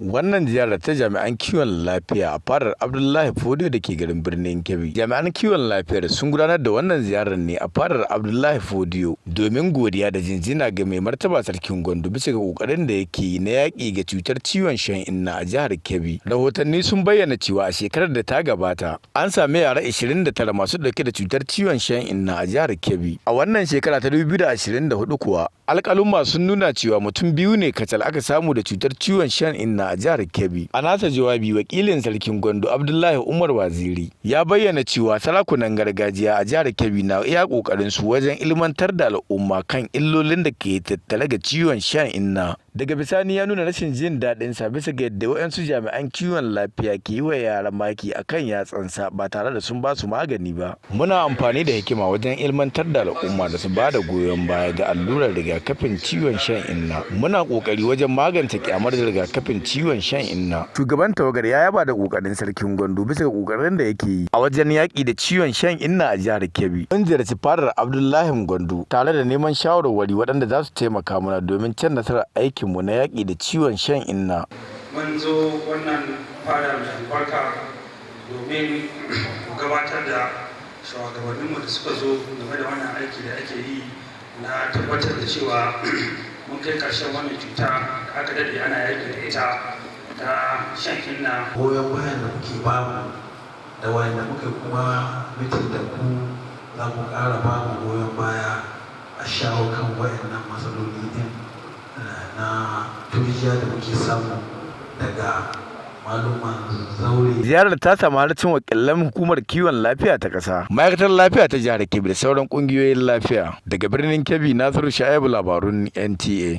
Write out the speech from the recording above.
Wannan ziyarar ta jami'an kiwon lafiya a fadar Abdullahi Fodiyo da ke garin birnin Kebbi. Jami'an kiwon lafiyar sun gudanar da wannan ziyarar ne a fadar Abdullahi Fodiyo domin godiya da jinjina ga mai martaba sarkin Gwandu bisa ga kokarin da yake yi na yaƙi ga cutar ciwon shan inna a jihar Kebbi. Rahotanni sun bayyana cewa a shekarar da ta gabata an sami yara 29 masu dauke da cutar ciwon shan inna a jihar Kebbi. A wannan shekara ta 2024 kuwa alƙaluma sun nuna cewa mutum biyu ne kacal aka samu da cutar ciwon shan inna a jihar Kebbi. A nasa jawabi wakilin sarkin Gwandu Abdullahi Umar Waziri ya bayyana cewa sarakunan gargajiya a jihar Kebbi na iya kokarin su wajen ilmantar da al'umma kan illolin da ke tattare ga ciwon shan inna. Daga bisani ya nuna rashin jin daɗin sa bisa ga yadda waɗansu jami'an kiwon lafiya ke yi wa yaran maki akan yatsansa ba tare da sun ba su magani ba. Muna amfani da hikima wajen ilmantar da al'umma da su ba da goyon baya ga allurar rigakafin ciwon shan inna. Muna kokari wajen magance kyamar rigakafin ciwon shan inna. Shugaban tawagar ya yaba da kokarin sarkin Gwandu bisa ga kokarin da yake yi a wajen yaƙi da ciwon shan inna a jihar Kebbi. Mun ziyarci fadar Abdullahi Gwandu tare da neman shawarwari waɗanda za su taimaka mana domin cin nasarar aikin mu na yaƙi da ciwon shan inna. Mun zo wannan fada mai albarka domin gabatar da shugabanninmu da suka zo game da wannan aiki da ake yi na tabbatar da cewa mun kai ƙarshen wannan cuta da aka daɗe ana yaƙi da ita ta shan inna. Goyon bayan da kuke bamu da wanda muka kuma mitin da ku za ku ƙara bamu goyon baya a shawo kan wayannan matsaloli din na turjiya da muke samu daga maluman zaure. Ziyarar ta samu halarcin wakilan hukumar kiwon lafiya ta ƙasa, ma'aikatar lafiya ta jihar Kebbi da sauran ƙungiyoyin lafiya. Daga birnin Kebbi, Nasiru Sha'ibu, labarun NTA.